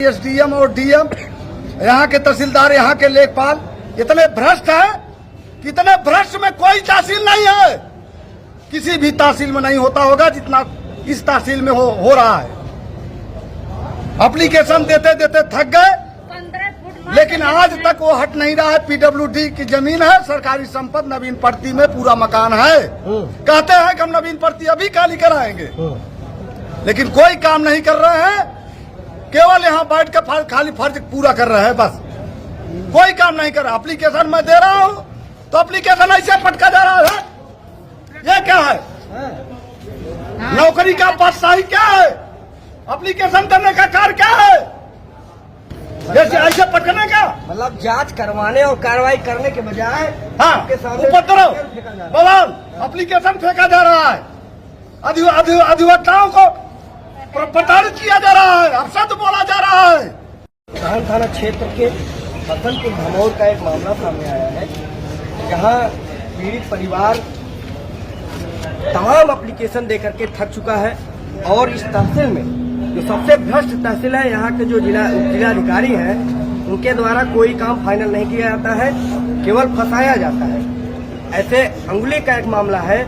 SDM और DM, यहाँ के तहसीलदार, यहाँ के लेखपाल इतने भ्रष्ट हैं, कितने भ्रष्ट में कोई तहसील नहीं है, किसी भी तहसील में नहीं होता होगा जितना इस तहसील में हो रहा है। एप्लीकेशन देते देते थक गए, लेकिन आज तक वो हट नहीं रहा है। पीडब्ल्यूडी की जमीन है, सरकारी संपत्ति, नवीन पड़ती में पूरा मकान है। कहते हैं कि हम नवीन पड़ती अभी खाली कराएंगे, लेकिन कोई काम नहीं कर रहे हैं, केवल यहाँ बैठ कर खाली फर्ज पूरा कर रहे हैं, बस कोई काम नहीं कर रहा। एप्लीकेशन मैं दे रहा हूँ तो एप्लीकेशन ऐसे पटका जा रहा है, ये क्या है? नौकरी का पाठशाही क्या है? एप्लीकेशन करने का कार्य क्या है? जैसे ऐसे पटकने का मतलब जांच करवाने और कार्रवाई करने के बजाय हाँ उपद्रव बवाल एप्लीकेशन फेंका जा रहा है, अधिवक्ताओं को प्रताड़ित किया जा रहा है, अपशब्द बोला जा रहा है। सहान थाना क्षेत्र के बसंतपुर धमौर का एक मामला सामने आया है, जहां पीड़ित परिवार तमाम एप्लीकेशन देकर के थक चुका है और इस तहसील में जो सबसे भ्रष्ट तहसील है, यहाँ के जो जिलाधिकारी हैं, उनके द्वारा कोई काम फाइनल नहीं किया जाता है, केवल फंसाया जाता है। ऐसे अंगुली का एक मामला है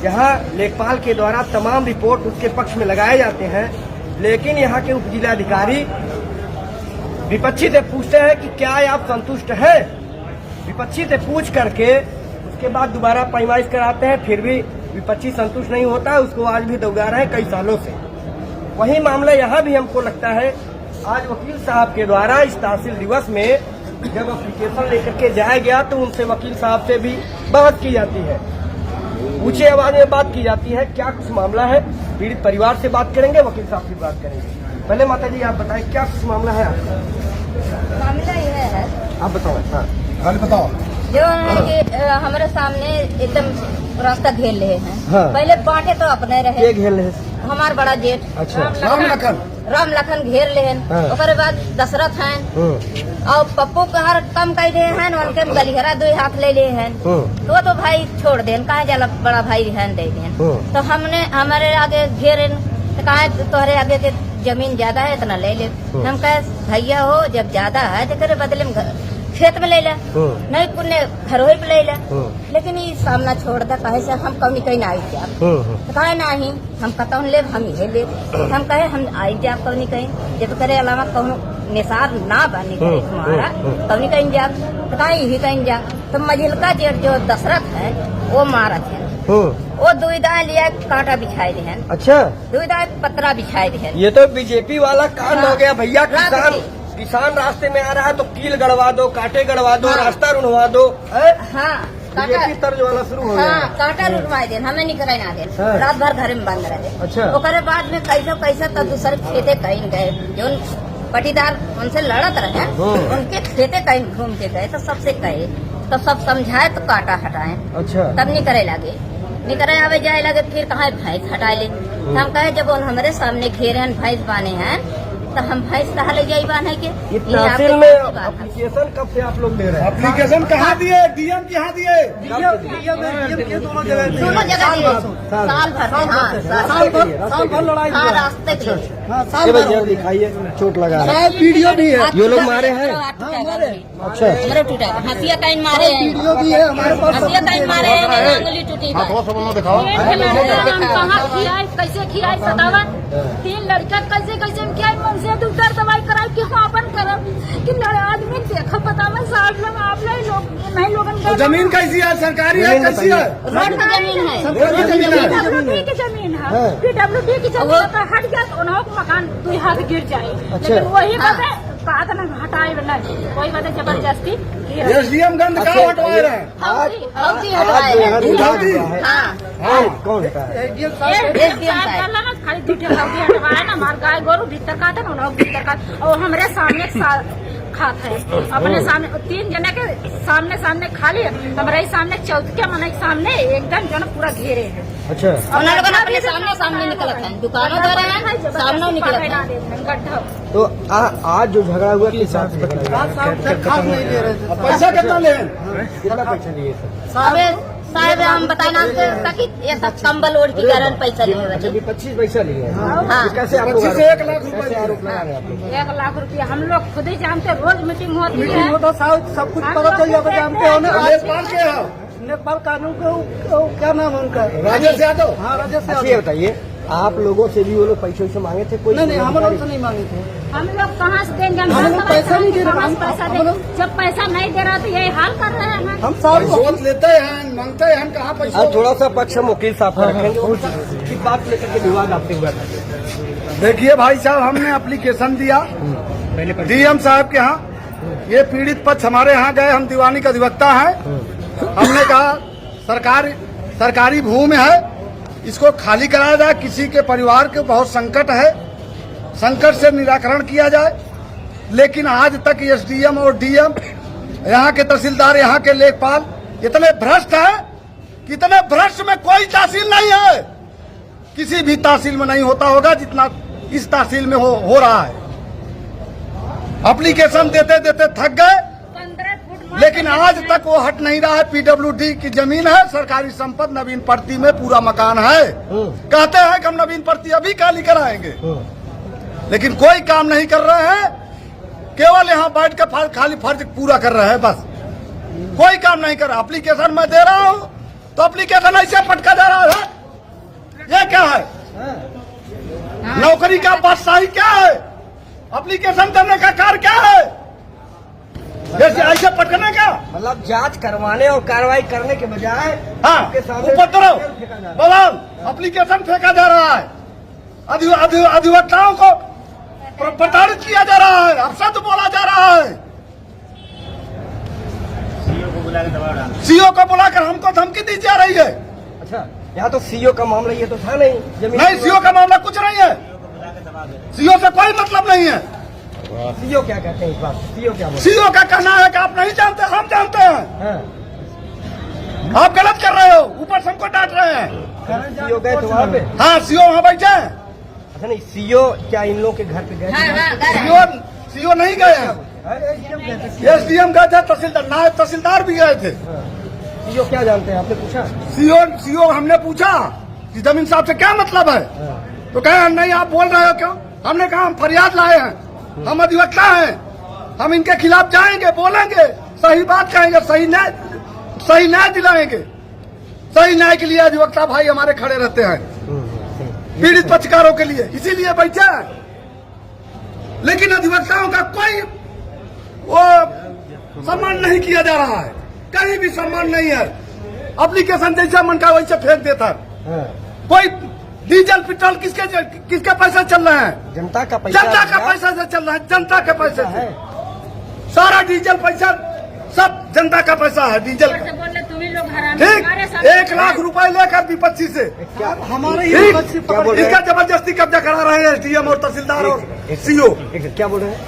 जहाँ लेखपाल के द्वारा तमाम रिपोर्ट उसके पक्ष में लगाए जाते हैं, लेकिन यहाँ के उप जिलाधिकारी विपक्षी से पूछते हैं कि क्या आप संतुष्ट हैं। विपक्षी से पूछ करके उसके बाद दोबारा पैमाइश कराते हैं, फिर भी विपक्षी संतुष्ट नहीं होता है, उसको आज भी दौड़ा रहे हैं कई सालों से। वही मामला यहाँ भी हमको लगता है। आज वकील साहब के द्वारा इस तहसील दिवस में जब एप्लीकेशन लेकर के जाया गया तो उनसे वकील साहब से भी बात की जाती है, ऊंची आवाज में बात की जाती है। क्या कुछ मामला है, पीड़ित परिवार से बात करेंगे, वकील साहब से बात करेंगे। पहले माता जी आप बताएं क्या कुछ मामला है आपका? मामला यह है, आप बताओ। हाँ बताओ। जो है कि हमारे सामने एकदम रास्ता घेर रहे हैं। हाँ। पहले बांटे तो अपने रहे, घेर रहे हमार बड़ा जेठ अच्छा राम लखन घेर ले हैं। हाँ। ओकरे बाद दशरथ हैं और पप्पू का हर कम कर दे हैं, उनके गलिहरा 2 हाथ ले लिए हैं, तो भाई छोड़ दें, कहा जाला बड़ा भाई है दे दें। तो हमने हमारे आगे घेरे तो कहा तुम्हारे आगे के जमीन ज्यादा है इतना ले ले। हम कहे भैया हो जब ज्यादा है तो करे बदले में खेत में ले ले, नहीं पुण्य घरोही पे ले ले, लेकिन ये सामना छोड़ दे, कहे से हम कहीं कहीं ना आई जाए तो कहे नहीं हम कहता हूँ ले हम ये ले, हम कहे हम आई जाए कहीं कहीं जब करे अलावा कहूँ निसार ना बनी करे तुम्हारा कहीं कहीं जा तो कहीं यही कहीं जा। तो मझिलका जेठ जो दशरथ है वो मारा थे, वो दुविधा लिया कांटा बिछाए हैं। अच्छा, दुविधा पतरा बिछाए हैं। ये तो बीजेपी वाला कांड हो गया भैया। किसान रास्ते में आ रहा है तो कील गड़वा दो, कांटे गड़वा दो, रास्ता रुनवा दो। हाँ बीजेपी तर्ज वाला शुरू हो गया। हाँ कांटा रुनवा दे, हमें नहीं कराई ना दे, रात भर घर में बंद रहे। अच्छा, ओकरे बाद में कैसा तब दूसरे खेते कहीं गए, जो पटीदार उनसे लड़त रहे उनके खेते कहीं घूम के गए तो सबसे कहे तो सब समझाए तो कांटा हटाए। अच्छा, तब नहीं करे लगे, नहीं करे आवे जाए लगे, फिर कहा भैंस हटा ले। हम कहे जब हमारे सामने घेरे हैं भैंस बाने हैं तो हम भैंस कहा ले जाई बांधे के। तहसील में एप्लीकेशन कब से आप लोग दे रहे हैं? एप्लीकेशन कहाँ दिए? डीएम कहाँ दिए? दोनों जगह दिए, साल भर लड़ाई रास्ते के दिखाइए, चोट लगा वीडियो भी है, ये लोग मारे हैं। अच्छा टूटा, हंसिया काइन मारे हैं, वीडियो भी है हमारे पास, हंसिया काइन मारे हैं, अंगुली टूटी है। कहाँ खियाए, कैसे खियाए सतावा, 3 लड़का कैसे खियाए, मन से दूसर दवाई कराए कि हम अपन करब कि आदमी देखा पता में साठ लोग आप लोग नहीं लोगन तो जमीन कैसी है? सरकारी है कैसी है? रोड की जमीन है, पीडब्ल्यूडी की जमीन है, पीडब्ल्यूडी की जमीन तो हट गया तो उन्हों मकान 2 हाथ गिर जाए। लेकिन वही बात कहा था ना हटाए वाला, कोई बात जबरदस्ती एसडीएम गंद का हटवाए रहे, कौन खाली 2 हटवाए ना, हमारे गाय गोरू भीतर का था ना भीतर का, और हमारे सामने खात है अपने सामने 3 जने के सामने खाली हमारे सामने चौथे मन सामने एकदम जो पूरा घेरे है। अच्छा, अपने सामने निकलत है, दुकानों द्वारा है सामने निकलत है। तो आज जो झगड़ा हुआ किसान से पैसा कितना ले? कितना पैसा लिए? साहब हम बताना कि ये सब कंबल ओढ़ के कारण पैसा लिए अच्छा, भी 25 पैसा लिए हैं। हाँ। कैसे आप लोग 25 से 1 लाख रुपए कैसे आरोप लगा रहे हैं आप लोग? 1 लाख रुपया हम लोग खुद ही जानते, रोज मीटिंग होती है। वो तो सब कुछ पता चल जाता, जानते हो ना। लेखपाल के हो नेपाल कानून को क्या नाम है उनका? राजेश यादव। हाँ, राजेश अच्छा यादव। ये बताइए, आप लोगों से भी वो लोग पैसे वैसे मांगे थे? कोई नहीं, हम लोग से नहीं मांगे थे। हम लोग कहाँ से देंगे? हम लोग पैसा नहीं दे रहे, कहाँ से पैसा हम देंगे? लोग- जब पैसा नहीं दे रहा तो यही हाल कर रहे हैं। हम साहब सोच लेते हैं, मांगते हैं, कहाँ पैसा। आप थोड़ा सा पक्ष हम वकील साहब का रखेंगे, किस बात लेकर के विवाद आपसे हुआ था? देखिए भाई साहब, हमने एप्लीकेशन दिया डीएम साहब के यहाँ। ये पीड़ित पक्ष हमारे यहाँ गए, हम दीवानी का अधिवक्ता है। हमने कहा सरकारी भूमि है, इसको खाली कराया जाए। किसी के परिवार के बहुत संकट है, संकट से निराकरण किया जाए। लेकिन आज तक एसडीएम और डीएम, यहाँ के तहसीलदार, यहाँ के लेखपाल इतने भ्रष्ट हैं, कितने भ्रष्ट में कोई तहसील नहीं है। किसी भी तहसील में नहीं होता होगा जितना इस तहसील में हो रहा है। एप्लीकेशन देते देते थक गए, 15 फुट लेकिन आज तक वो हट नहीं रहा है। पीडब्ल्यूडी की जमीन है, सरकारी संपत्ति, नवीन पट्टी में पूरा मकान है। कहते हैं कि हम नवीन पट्टी अभी खाली कराएंगे, लेकिन कोई काम नहीं कर रहे हैं। केवल यहाँ बैठ कर खाली फर्ज पूरा कर रहे हैं, बस कोई काम नहीं कर रहा। एप्लीकेशन मैं दे रहा हूँ तो एप्लीकेशन ऐसे पटका जा रहा है। ये क्या है? नौकरी का बादशाही क्या है? एप्लीकेशन देने का कार्य क्या है? जैसे ऐसे पटकने का। मतलब जांच करवाने और कार्रवाई करने के बजाय हाँ, आपके सामने उपद्रव, फेंका जा रहा है। बवाल, एप्लीकेशन फेंका जा रहा है। अधिवक्ताओं को प्रताड़ित किया जा रहा है, अपशब्द बोला जा रहा है। सीओ को बुलाकर हमको धमकी दी जा रही है। अच्छा, यहाँ तो सीओ का मामला ये तो था नहीं, जमीन नहीं, सीओ का मामला कुछ नहीं है। सीओ से कोई मतलब नहीं है। सीओ क्या कहते हैं इस बात? सीओ क्या बोलते सीओ का कहना है कि आप नहीं जानते, हम जानते हैं। हैं? आप गलत कर रहे हो, ऊपर से हमको डांट रहे हैं। सीओ गए थे वहाँ पे? हाँ, सीओ वहाँ बैठे हैं। अच्छा नहीं, सीओ क्या इन लोगों के घर पे गए थे? सीओ नहीं गए हैं, एसडीएम गए थे, तहसीलदार, नायब तहसीलदार भी गए थे। सीओ क्या जानते हैं, आपने पूछा? सीओ हमने पूछा कि जमीन साहब से क्या मतलब है, तो कहे नहीं आप बोल रहे हो क्यों। हमने कहा हम फरियाद लाए हैं, हम अधिवक्ता हैं, हम इनके खिलाफ जाएंगे, बोलेंगे, सही बात कहेंगे, सही न्याय दिलाएंगे। सही न्याय के लिए अधिवक्ता भाई हमारे खड़े रहते हैं, पीड़ित पक्षकारों के लिए, इसीलिए बैठे हैं। लेकिन अधिवक्ताओं का कोई वो सम्मान नहीं किया जा रहा है, कहीं भी सम्मान नहीं है। एप्लीकेशन जैसा मन का वैसे फेंक देता है। कोई डीजल पेट्रोल किसके पैसा चल रहे हैं? जनता का पैसा, जनता का पैसा से चल रहा है, जनता के पैसे से। सारा डीजल पैसा सब जनता का पैसा है, डीजल का। बोल रहे तुम ही लोग हरामी, ठीक, हमारे साथ 1 लाख रुपए लेकर विपक्षी से हमारे ठीक, क्या बोल रहे हैं? इसका जबरदस्ती कब्जा करा रहे हैं एसडीएम और तहसीलदार और सीओ। क्या बोल रहे हैं?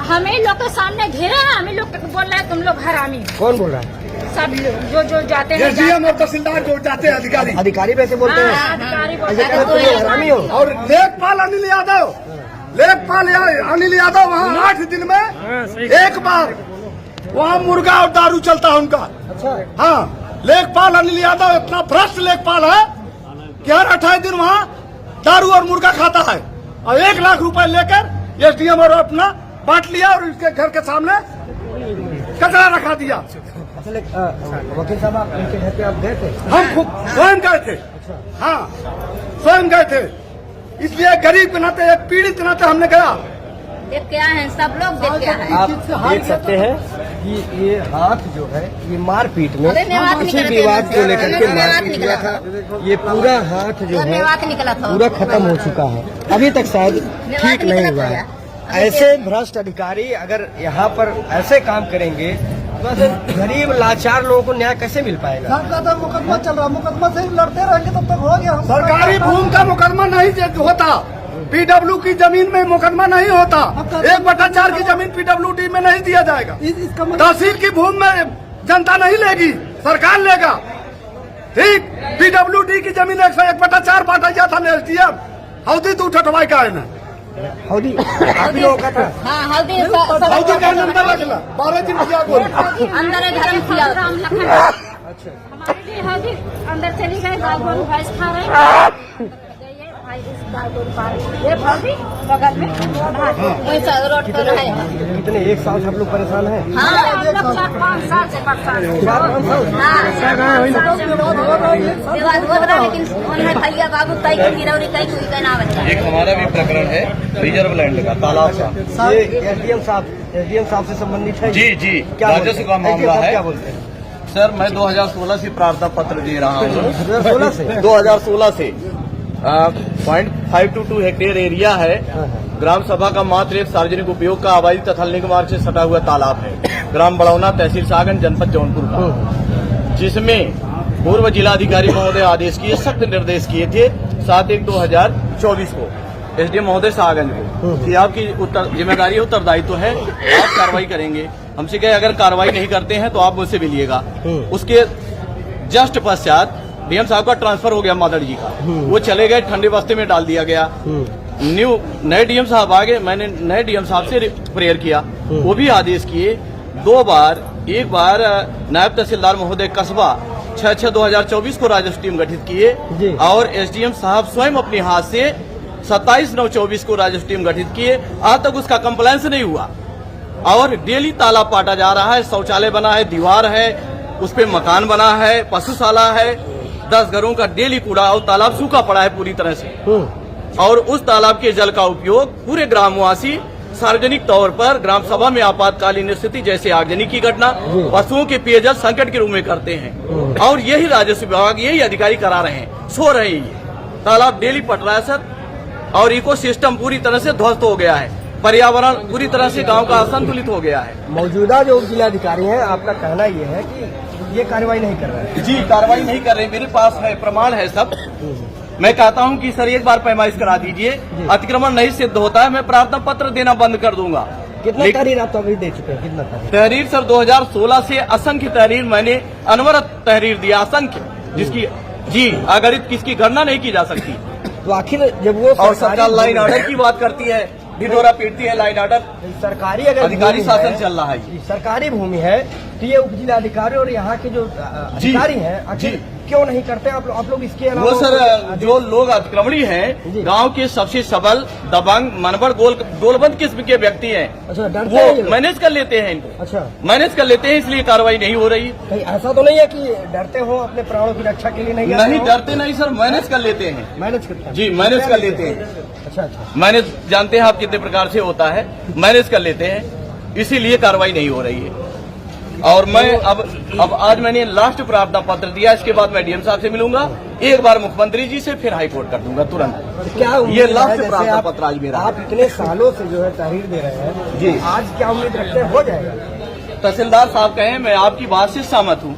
हम ही लोग के सामने घेरे हैं, हम ही लोग बोल रहे हैं तुम लोग हरामी। कौन बोल रहा है? सब लोग जो जाते हैं एसडीएम और तहसीलदार जो जाते हैं अधिकारी अधिकारी वैसे बोलते हैं? अधिकारी ऐसे बोलते कहते हैं तुम हरामी हो? और लेखपाल अनिल यादव वहाँ 8 दिन में 1 बार वहाँ मुर्गा और दारू चलता है उनका। अच्छा, हाँ, लेखपाल अनिल यादव इतना भ्रष्ट लेखपाल है कि हर 28 दिन वहाँ दारू और मुर्गा खाता है, और 1 लाख रुपए लेकर एसडीएम और अपना बांट लिया और उसके घर के सामने कचरा रखा दिया। असल वकील साहब, आप उनके घर पे आप गए थे? हम खुद स्वयं गए थे, हाँ स्वयं गए थे। इसलिए गरीब के नाते, एक पीड़ित के नाते हमने गया। देख क्या है, सब लोग देख क्या है। आप देख सकते हैं कि ये हाथ जो है, ये मारपीट में अरे मेवात किसी निकला था, विवाद को लेकर के मेवात मारपीट हुआ निकला था। ये पूरा हाथ जो है मेवात निकला था, पूरा खत्म हो चुका है, अभी तक शायद ठीक नहीं हुआ है। ऐसे भ्रष्ट अधिकारी अगर यहाँ पर ऐसे काम करेंगे बस गरीब लाचार लोगों को न्याय कैसे मिल पाएगा? मुकदमा चल रहा, मुकदमा से लड़ते रहेंगे तब तक हो गया। सरकारी भूमि का मुकदमा नहीं होता, पीडब्ल्यू की जमीन में मुकदमा नहीं होता। 1/4 की जमीन पीडब्ल्यूडी में नहीं दिया जाएगा। तहसील की भूमि में जनता नहीं लेगी, सरकार लेगा। ठीक, पीडब्ल्यूडी की जमीन 1/4 बांटा गया था एसडीएम, हौदी तू ठटवाई का है ना, हौदी आप लोगों का था? हाँ, हल्दी हौदी का नंबर रखला 12 दिन किया बोल अंदर घर में किया। अच्छा, जी हाँ जी, अंदर चली गए, गाय गोरू भैंस खा रहे हैं। ये भाई इस गाय गोरू खा रहे हैं। ये भाभी बगल में वैसा रोड पर है। कितने एक साल से आप लोग परेशान हैं? हाँ, हम लोग 4-5 साल से परेशान हैं। 4-5 साल? हाँ, 4-5 साल से विवाद हो रहा है, लेकिन उन्हें भैया बाबू कई की गिरौरी कई कोई का ना बच्चा। एक हमारा भी प्रकरण है रिजर्व लैंड का, तालाब का। ये एसडीएम साहब से संबंधित है? जी जी, क्या राजस्व का मामला है। क्या बोलते हैं सर, मैं 2016 से प्रार्थना पत्र दे रहा हूँ। 2016 से? 2016 से 0.522 हेक्टेयर एरिया है। ग्राम सभा का मात्र एक सार्वजनिक उपयोग का आबादी तथा लिंक मार्ग से सटा हुआ तालाब है। ग्राम बड़ौना, तहसील सागन, जनपद जौनपुर का, जिसमें पूर्व जिलाधिकारी महोदय आदेश किए, सख्त निर्देश किए थे 7/1/2024 को एसडीएम महोदय सागंज को कि आपकी जिम्मेदारी उत्तरदायित्व है, आप कार्रवाई करेंगे। हमसे कहे अगर कार्रवाई नहीं करते हैं तो आप मुझसे मिलिएगा। उसके जस्ट पश्चात डीएम साहब का ट्रांसफर हो गया मादड़ जी का, वो चले गए, ठंडे बस्ते में डाल दिया गया। नए डीएम साहब आ गए, मैंने नए डीएम साहब से प्रेयर किया, वो भी आदेश किए 2 बार। एक बार नायब तहसीलदार महोदय कस्बा 6/6/2024 को राजस्व टीम गठित किए और एसडीएम साहब स्वयं अपने हाथ से 27/9/24 को राजस्व टीम गठित किए। आज तक उसका कंप्लायंस नहीं हुआ और डेली तालाब पाटा जा रहा है। शौचालय बना है, दीवार है, उस पे मकान बना है, पशुशाला है, 10 घरों का डेली कूड़ा, और तालाब सूखा पड़ा है पूरी तरह से। और उस तालाब के जल का उपयोग पूरे ग्रामवासी सार्वजनिक तौर पर ग्राम सभा में आपातकालीन स्थिति जैसे आगजनी की घटना, पशुओं के पेयजल संकट के रूप में करते हैं। और यही राजस्व विभाग, यही अधिकारी करा रहे हैं, सो रहे हैं। ये तालाब डेली पट रहा है सर, और इकोसिस्टम पूरी तरह से ध्वस्त हो गया है। पर्यावरण पूरी तरह से गांव का असंतुलित हो गया है। मौजूदा जो जिलाधिकारी हैं, आपका कहना ये है कि ये कार्रवाई नहीं कर रहे हैं? जी, कार्रवाई नहीं कर रहे, मेरे पास है, प्रमाण है सब। मैं कहता हूं कि सर एक बार पैमाइश करा दीजिए, अतिक्रमण नहीं सिद्ध होता है, मैं प्रार्थना पत्र देना बंद कर दूंगा। कितना तहरीर आप तो अभी दे चुके हैं? कितना तहरीर सर 2016 से असंख्य तहरीर मैंने अनवरत तहरीर दिया, असंख्य, जिसकी जी अगणित किसकी गणना नहीं की जा सकती। तो आखिर जब वो और सरकार लाइन ऑर्डर की बात करती है, ढिढोरा पीटती है लाइन ऑर्डर, सरकारी अगर अधिकारी शासन चल रहा है, सरकारी भूमि है, तो ये उप जिलाधिकारी और यहाँ के जो अधिकारी हैं आखिर क्यों नहीं करते आप लोग इसके अलावा? वो सर जो लोग अतिक्रमणी हैं, गांव के सबसे सबल, दबंग, मनबड़, गोलबंद किस्म के व्यक्ति हैं, अच्छा, डरते वो हैं मैनेज कर लेते हैं इनको। अच्छा, मैनेज कर लेते हैं, इसलिए कार्रवाई नहीं हो रही। कहीं ऐसा तो नहीं है कि डरते हो अपने प्राणों की रक्षा के लिए? नहीं डरते नहीं सर, मैनेज कर लेते हैं। मैनेज करते हैं? जी, मैनेज कर लेते हैं। अच्छा, मैनेज जानते हैं आप कितने प्रकार से होता है, मैनेज कर लेते हैं, इसीलिए कार्रवाई नहीं हो रही है। और मैं अब आज मैंने लास्ट प्रार्थना पत्र दिया, इसके बाद मैं डीएम साहब से मिलूंगा, एक बार मुख्यमंत्री जी से, फिर हाईकोर्ट कर दूंगा तुरंत। क्या ये लास्ट प्रार्थना पत्र आज मेरा। आप इतने सालों से जो है तहरीर दे रहे हैं जी, आज क्या उम्मीद रखते हैं हो जाएगा? तहसीलदार साहब कहें, मैं आपकी बात से सहमत हूँ।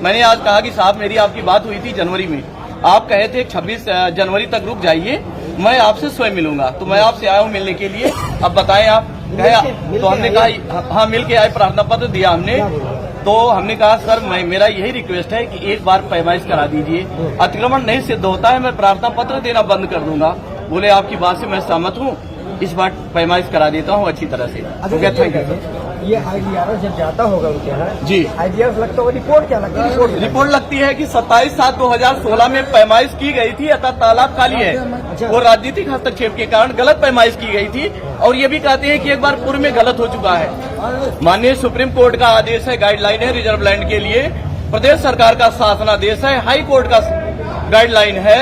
मैंने आज कहा कि साहब मेरी आपकी बात हुई थी जनवरी में, आप कहे थे 26 जनवरी तक रुक जाइए, मैं आपसे स्वयं मिलूंगा, तो मैं आपसे आया हूँ मिलने के लिए। अब बताएं आप कहे, तो हमने कहा हाँ मिल के आए, प्रार्थना पत्र दिया हमने। तो हमने कहा सर मेरा यही रिक्वेस्ट है कि एक बार पैमाइश करा दीजिए, अतिक्रमण नहीं सिद्ध होता है, मैं प्रार्थना पत्र देना बंद कर दूंगा। बोले आपकी बात से मैं सहमत हूँ, इस बार पैमाइश करा देता हूँ अच्छी तरह से। Thank you. ये आईडीआरएस जब जाता होगा उनके यहाँ जी, आईडीआरएस लगता होगा, रिपोर्ट क्या लगती है? रिपोर्ट लगती है कि 27/7/2016 में पैमाइश की गई थी, अतः तालाब खाली है। वो राजनीतिक हस्तक्षेप के कारण गलत पैमाइश की गई थी, और ये भी कहते हैं कि एक बार पूर्व में गलत हो चुका है। माननीय सुप्रीम कोर्ट का आदेश है, गाइडलाइन है रिजर्व लैंड के लिए, प्रदेश सरकार का शासनादेश है, हाई कोर्ट का गाइडलाइन है।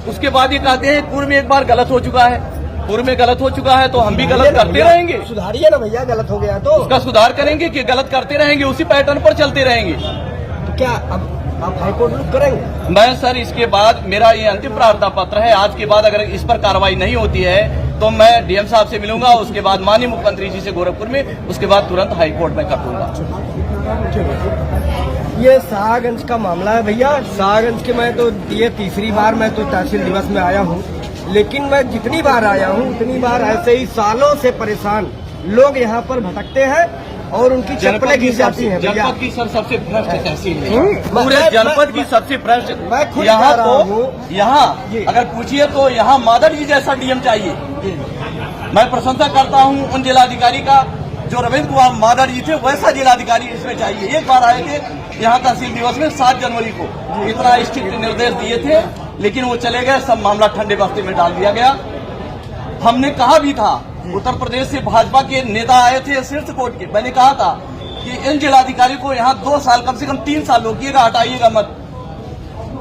उसके बाद ये कहते हैं पूर्व में एक बार गलत हो चुका है, पूर्व में गलत हो चुका है, तो हम भी गलत करते रहेंगे। सुधारिए ना भैया, गलत हो गया तो उसका सुधार करेंगे कि गलत करते रहेंगे, उसी पैटर्न पर चलते रहेंगे। तो क्या अब आप हाईकोर्ट रुख करेंगे? मैं सर इसके बाद मेरा ये अंतिम प्रार्थना पत्र है, आज के बाद अगर इस पर कार्रवाई नहीं होती है तो मैं डीएम साहब से मिलूंगा, उसके बाद माननीय मुख्यमंत्री जी से गोरखपुर में, उसके बाद तुरंत हाईकोर्ट में कर दूंगा। ये शाहगंज का मामला है भैया। शाहगंज के मैं तो ये तीसरी बार मैं तो तहसील दिवस में आया हूँ, लेकिन मैं जितनी बार आया हूँ उतनी बार ऐसे ही सालों से परेशान लोग यहाँ पर भटकते हैं और उनकी चप्पलें घिस जाती हैं। जनपद की सर सबसे भ्रष्ट तहसील है, पूरे जनपद की सबसे भ्रष्ट। मैं खुद यहाँ कह रहा हूँ, तो यहाँ अगर पूछिए तो यहाँ मादड़ जी जैसा डीएम चाहिए। मैं प्रशंसा करता हूँ उन जिलाधिकारी का जो रविंद्र कुमार माडा जी थे वैसा जिलाधिकारी इसमें चाहिए। एक बार आए थे यहाँ तहसील दिवस में 7 जनवरी को, इतना स्ट्रिक्ट निर्देश दिए थे, लेकिन वो चले गए, सब मामला ठंडे बस्ते में डाल दिया गया। हमने कहा भी था, उत्तर प्रदेश से भाजपा के नेता आए थे शीर्ष कोर्ट के, मैंने कहा था कि इन जिलाधिकारी को यहाँ 2 साल कम से कम 3 साल रोकिएगा, हटाइएगा मत,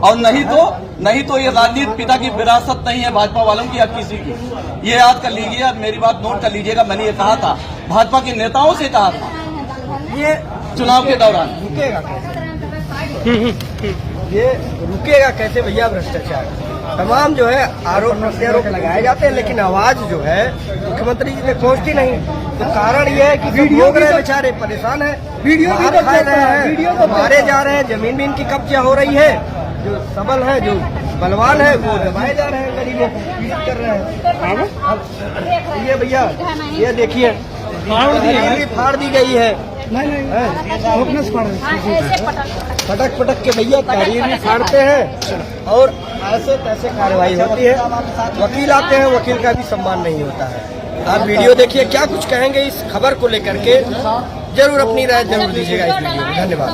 और नहीं तो ये राजनीति पिता की विरासत नहीं है भाजपा वालों की या किसी की। ये याद कर लीजिए, मेरी बात नोट कर लीजिएगा, मैंने ये कहा था, भाजपा के नेताओं से कहा था ये चुनाव के दौरान। रुकेगा कैसे? ये रुकेगा कैसे भैया? भ्रष्टाचार तमाम जो है आरोप प्रत्यारोप लगाए जाते हैं, लेकिन आवाज जो है मुख्यमंत्री जी तक पहुंचती नहीं। तो कारण ये है कि लोग रहे बेचारे परेशान है, वीडियो भी खा रहे हैं, मारे जा रहे हैं, जमीन भी इनकी कब्जा हो रही है, जो सबल है, जो बलवान है, वो दबाए जा रहे हैं, गरीबों को पीड़ित कर रहे हैं। ये भैया ये देखिए फाड़ दी गई है, पटक पटक के भैया तहरीर भी फाड़ते हैं और ऐसे तैसे कार्रवाई होती है। वकील आते हैं, वकील का भी सम्मान नहीं होता है। आप वीडियो देखिए, क्या कुछ कहेंगे इस खबर को लेकर के, जरूर अपनी राय जरूर दीजिएगा इस वीडियो में। धन्यवाद।